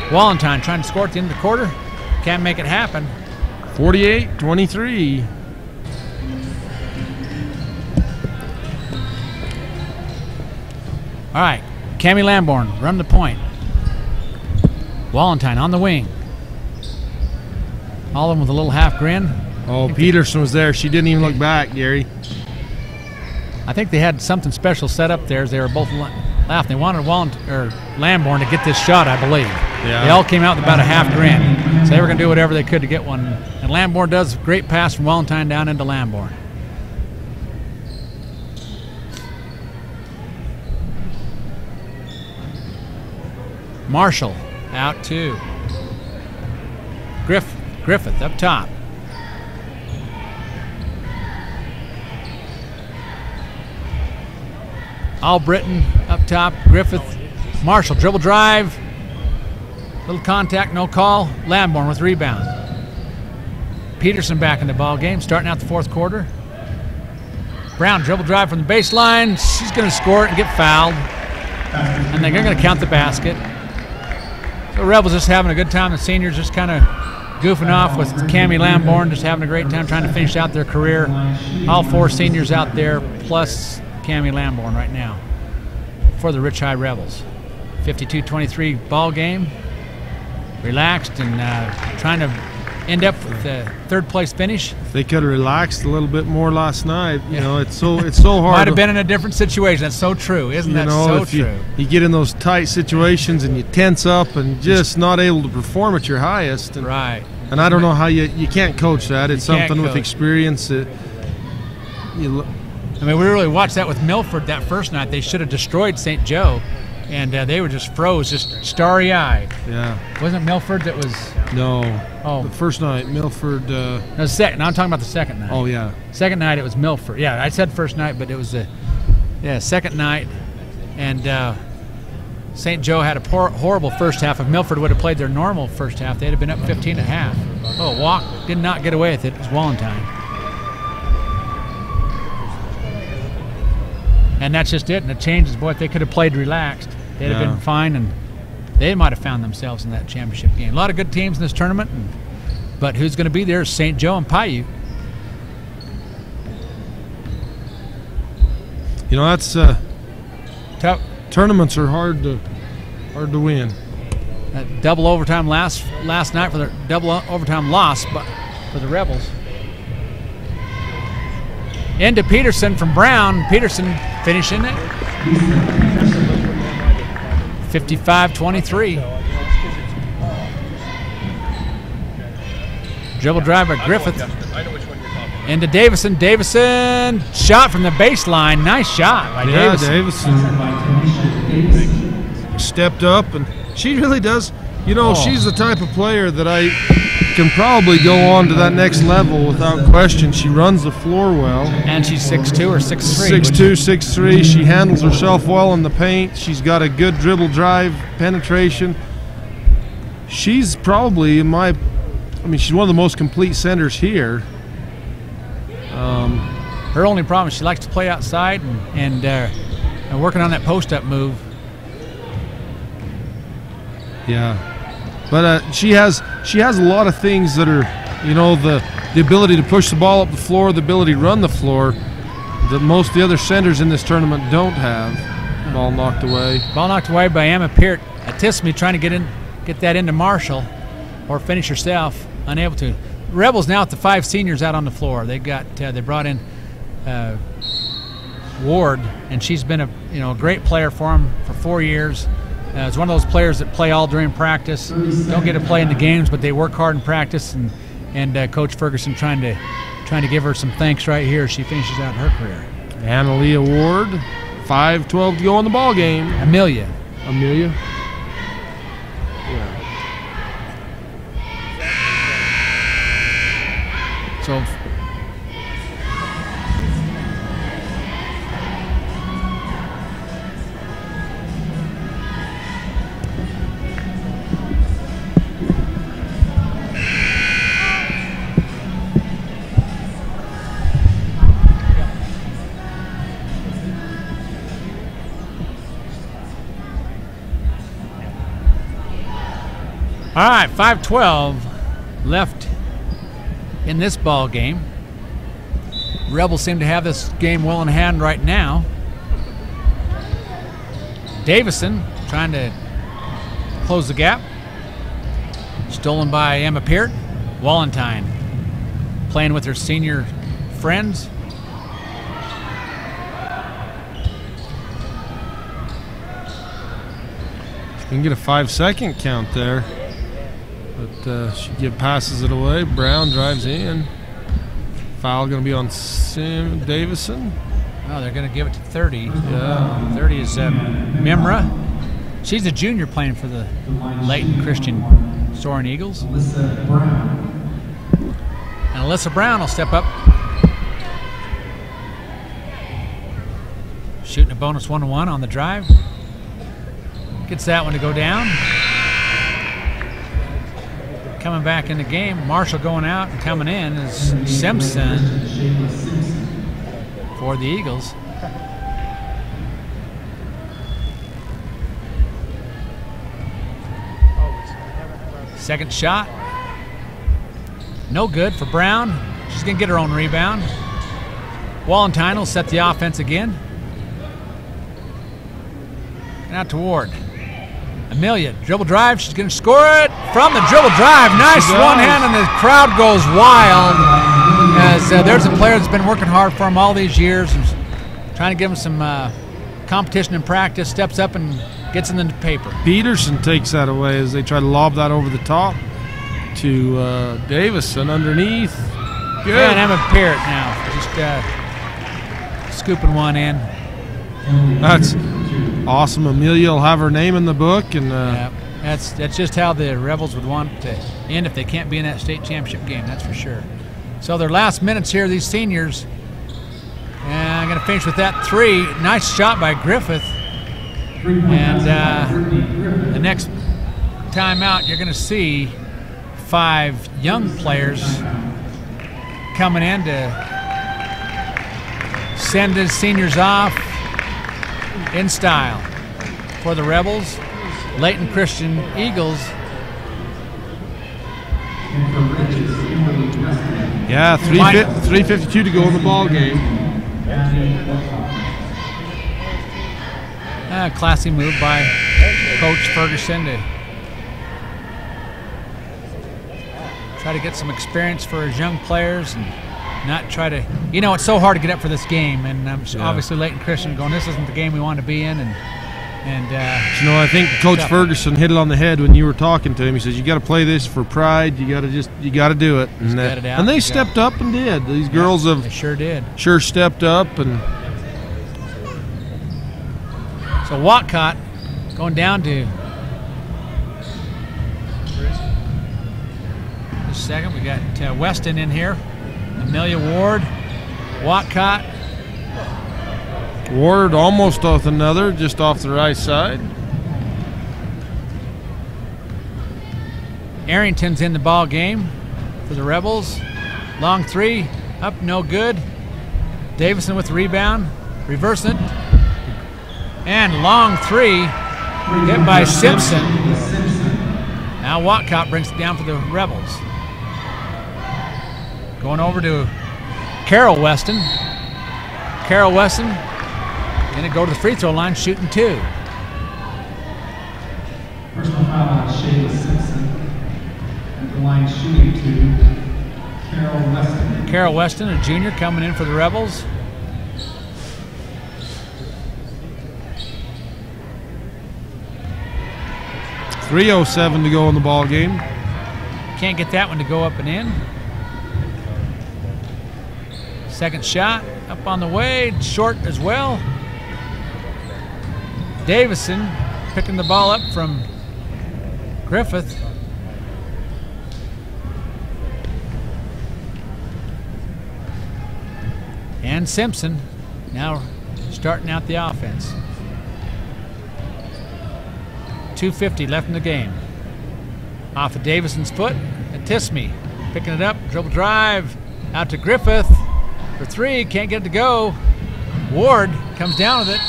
Wallentyne trying to score at the end of the quarter. Can't make it happen. 48-23. All right, Cammie Lamborn, run the point. Wallentyne on the wing. All of them with a little half grin. Oh, Peterson was there. She didn't even look back, Gary. I think they had something special set up there as they were both laughing. They wanted Lamborn to get this shot, I believe. Yeah. They all came out with about a half grin. So they were going to do whatever they could to get one. And Lamborn does a great pass from Wallentyne down into Lamborn. Marshall out to Griffith up top. Albritton up top. Griffith. Marshall dribble drive. Little contact, no call. Lamborn with rebound. Peterson back in the ball game, starting out the fourth quarter. Brown dribble drive from the baseline. She's going to score it and get fouled. And they're going to count the basket. So Rebels just having a good time. The seniors just kind of goofing off with Cammie Lamborn, just having a great time trying to finish out their career. All four seniors out there, plus Cammie Lamborn right now for the Rich High Rebels. 52-23 ball game. Relaxed and trying to end up with the third place finish. They could have relaxed a little bit more last night. You know, it's so hard. Might have been in a different situation. That's so true, isn't that so true? You get in those tight situations and you tense up and just not able to perform at your highest. And, right. And I don't know how you can't coach that. It's something with experience. I mean, we really watched that with Milford that first night. They should have destroyed St. Joe. And they were just froze, just starry-eyed. Yeah. Wasn't Milford that was... No. Oh. The first night, Milford... No, second. No, I'm talking about the second night. Oh, yeah. Second night, it was Milford. Yeah, I said first night, but it was the second night. And St. Joe had a horrible first half. If Milford would have played their normal first half, they'd have been up 15 at half. Oh, Walk did not get away with it. It was Wallentyne. And that's just it. And it changes. Boy, if they could have played relaxed, they'd have been fine, and they might have found themselves in that championship game. A lot of good teams in this tournament, but who's going to be there is St. Joe and Paiute. You know, that's tough. Tournaments are hard to win. That double overtime last night for the double overtime loss for the Rebels. Into Peterson from Brown. Peterson finishing it. 55-23. Dribble drive by Griffith. Into Davison. Davison shot from the baseline. Nice shot by Davison. Davison stepped up, and she really does. You know, she's the type of player that I can probably go on to that next level without question. She runs the floor well. And she's 6'2" or 6'3". 6'2", 6'3". She handles herself well in the paint. She's got a good dribble drive, penetration. She's probably, she's one of the most complete centers here. Her only problem is she likes to play outside and working on that post-up move. Yeah, but she has a lot of things that are, you know, the ability to push the ball up the floor, the ability to run the floor, that most of the other centers in this tournament don't have. Ball knocked away. Ball knocked away by Emma Peart. Tisme trying to get that into Marshall, or finish herself, unable to. Rebels now with the 5 seniors out on the floor. They brought in Ward, and she's been a great player for them for 4 years. It's one of those players that play all during practice, don't get to play in the games, but they work hard in practice. And Coach Ferguson trying to give her some thanks right here as she finishes out her career. Annalia Ward, 5:12 to go in the ball game. Amelia. Yeah. So. All right, 5:12 left in this ball game. Rebels seem to have this game well in hand right now. Davison trying to close the gap. Stolen by Emma Peart. Wallentine playing with her senior friends. She can get a 5-second count there. But she passes it away. Brown drives in. Foul going to be on Sim Davison. Oh, they're going to give it to 30. Yeah. 30 is Mimra. She's a junior playing for the Layton Christian Soaring Eagles. And Alyssa Brown will step up. Shooting a bonus 1-1 on the drive. Gets that one to go down. Coming back in the game, Marshall going out, and coming in is Simpson for the Eagles. Second shot, no good for Brown. She's going to get her own rebound. Wallentine will set the offense again. And out to Ward. Amelia, dribble drive, she's going to score it from the dribble drive. Nice one hand, and the crowd goes wild as there's a player that's been working hard for him all these years, and trying to give him some competition in practice, steps up and gets in the paper. Peterson takes that away as they try to lob that over the top to Davison underneath. Good. Yeah, and Emma Peart now just scooping one in. That's awesome. Amelia will have her name in the book, and yeah, that's just how the Rebels would want to end if they can't be in that state championship game. That's for sure. So their last minutes here, these seniors, and I'm going to finish with that 3. Nice shot by Griffith. And the next time out, you're going to see 5 young players coming in to send the seniors off in style. For the Rebels, Layton Christian Eagles. Yeah, 3:52 to go in the ball game. Classy move by Coach Ferguson to try to get some experience for his young players and not try to, it's so hard to get up for this game, and obviously Layton Christian going, this isn't the game we want to be in, and I think Coach Ferguson hit it on the head when you were talking to him. He says you got to play this for pride. You got to do it, and they stepped up and did. These girls they sure did. Sure stepped up, and so Watcott going down to Just a second. We got Weston in here. Amelia Ward. Watcott. Ward almost off another, just off the right side. Arrington's in the ball game for the Rebels. Long three, up, no good. Davison with the rebound, reversing it. And long three, hit by Simpson. Now Watcott brings it down for the Rebels. Going over to Carol Weston. Carol Weston going to go to the free throw line, shooting 2. Personal foul on Shayla Simpson. At the line, shooting 2, Carol Weston. Carol Weston, a junior, coming in for the Rebels. .307 to go in the ball game. Can't get that one to go up and in. Second shot, up on the way, short as well. Davison picking the ball up from Griffith. And Simpson now starting out the offense. 2:50 left in the game. Off of Davison's foot, and Tisme picking it up, dribble drive, out to Griffith for 3, can't get it to go. Ward comes down with it.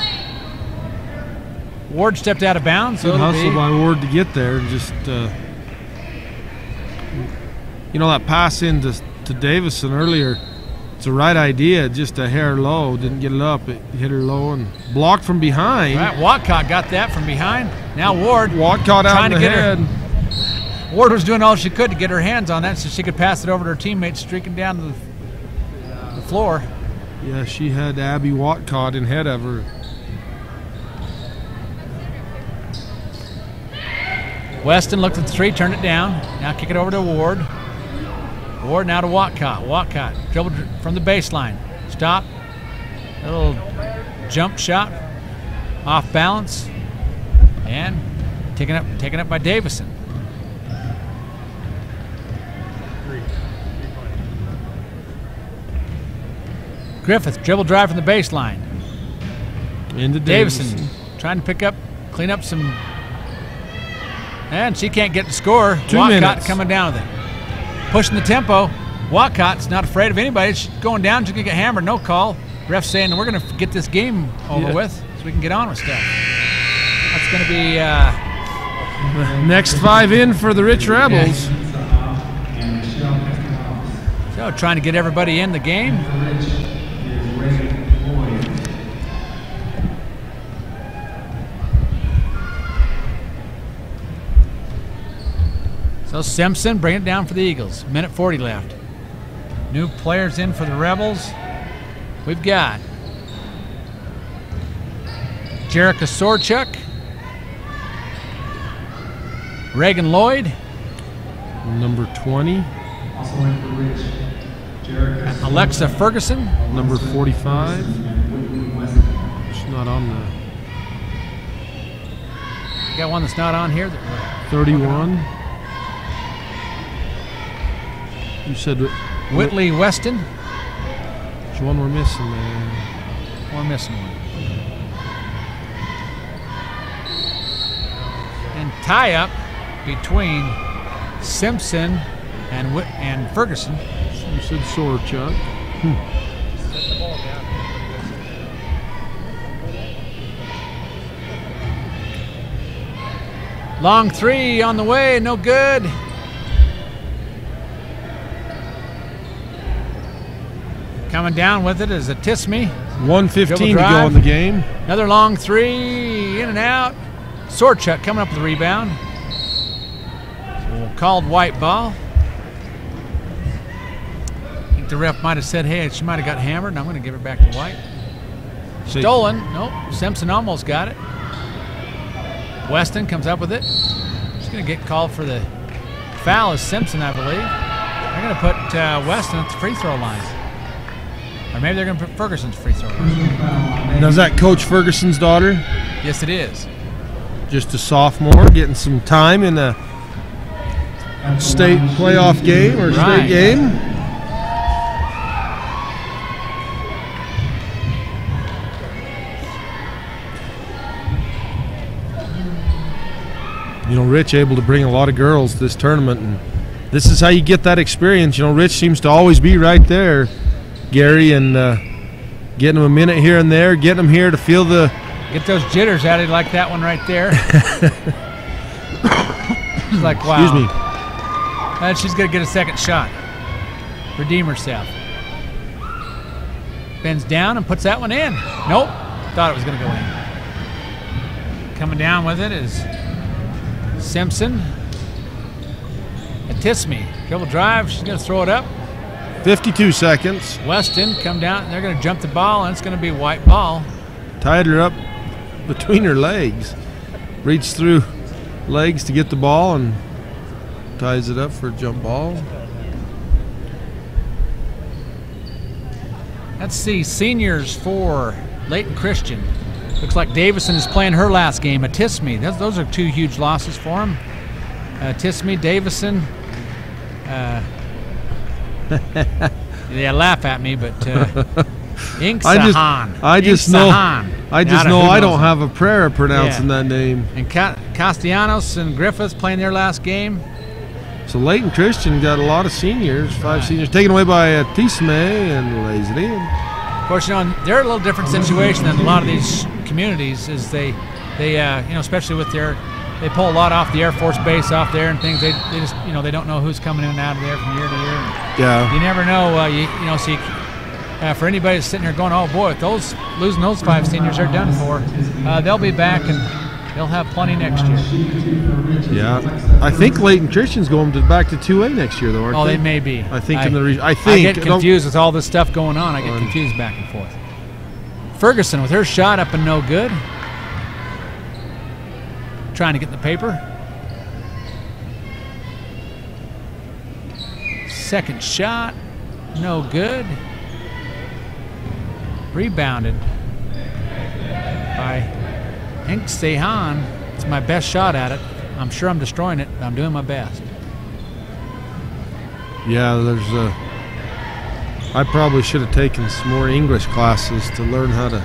Ward stepped out of bounds. Good hustle by Ward to get there. Just, you know, that pass in to Davison earlier, it's the right idea, just a hair low. Didn't get it up. It hit her low and blocked from behind. Right, Watcott got that from behind. Now Ward Watcott out in the head. Ward was doing all she could to get her hands on that so she could pass it over to her teammates streaking down the floor. Yeah, she had Abby Watcott in head of her. Weston looked at the 3, turned it down. Now kick it over to Ward. Ward now to Watcott. Watcott dribbled from the baseline. Stop. A little jump shot. Off balance. And taken up by Davison. Griffith dribble drive from the baseline. Into Davison trying to pick up, clean up some. And she can't get the score. 2 Watcott minutes. coming down with it. Pushing the tempo. Watcott's not afraid of anybody. She's going down. She's going to get hammered. No call. Ref saying we're going to get this game over with so we can get on with stuff. That's going to be next 5 in for the Rich Rebels. So trying to get everybody in the game. So Simpson bring it down for the Eagles. Minute 40 left. New players in for the Rebels. We've got Jerica Sorchuk, Reagan Lloyd, number 20. Also in for Rich, Jerica Alexa Ferguson, number 45. She's not on the. You got one that's not on here. 31. You said Whitley Weston. There's one we're missing there. We're missing one. And tie up between Simpson and Ferguson. You said Sorchuk. Long 3 on the way, no good. Coming down with it is a Tisme. 1:15 to go in the game. Another long 3, in and out. Sorchuk coming up with the rebound. So called white ball. I think the ref might have said, hey, she might have got hammered, and I'm going to give it back to White. Stolen. Nope. Simpson almost got it. Weston comes up with it. She's going to get called for the foul as Simpson, I believe. They're going to put Weston at the free throw line. Or maybe they're going to put Ferguson's free throw line. Now, is that Coach Ferguson's daughter? Yes, it is. Just a sophomore, getting some time in the state playoff game or state game. You know, Rich able to bring a lot of girls to this tournament, and this is how you get that experience. You know, Rich seems to always be right there, Gary, and getting them a minute here and there, getting them here to feel the... Get those jitters out of you like that one right there. It's like, wow. Excuse me. And she's going to get a second shot. Redeem herself. Bends down and puts that one in. Nope. Thought it was going to go in. Coming down with it is Simpson. Tisme. Dribble drive. She's going to throw it up. 52 seconds. Weston come down. They're going to jump the ball, and it's going to be a white ball. Tied her up between her legs. Reached through legs to get the ball and ties it up for a jump ball. Let's see, seniors for Layton Christian. Looks like Davison is playing her last game. Tisme. Those are two huge losses for him. Tisme, Davison. Yeah, laugh at me, but Inksahan. I just know I don't have a prayer pronouncing that name. And Castellanos and Griffiths playing their last game. So Layton Christian got a lot of seniors, 5 seniors, taken away by Tisme and lays it in. Of course, you know, they're a little different situation than a lot of these communities. Is they you know, especially with they pull a lot off the Air Force Base off there and things. They just, you know, they don't know who's coming in and out of there from year to year. Yeah. You never know. You know, so for anybody that's sitting here going, oh boy, if losing those 5 seniors are done for, they'll be back and they'll have plenty next year. Yeah, I think Layton Christian's going back to 2A next year, though, aren't they? Oh, they may be. I think in the region. I get confused with all this stuff going on. I get confused back and forth. Ferguson with her shot up and no good. Trying to get in the paper. Second shot, no good. Rebounded by Inksahan. It's my best shot at it. I'm sure I'm destroying it, but I'm doing my best. Yeah, I probably should have taken some more English classes to learn how to.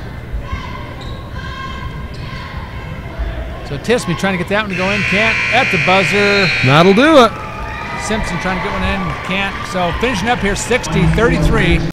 So Tisme trying to get that one to go in, can't. At the buzzer. That'll do it. Simpson trying to get one in, can't. So finishing up here, 60-33.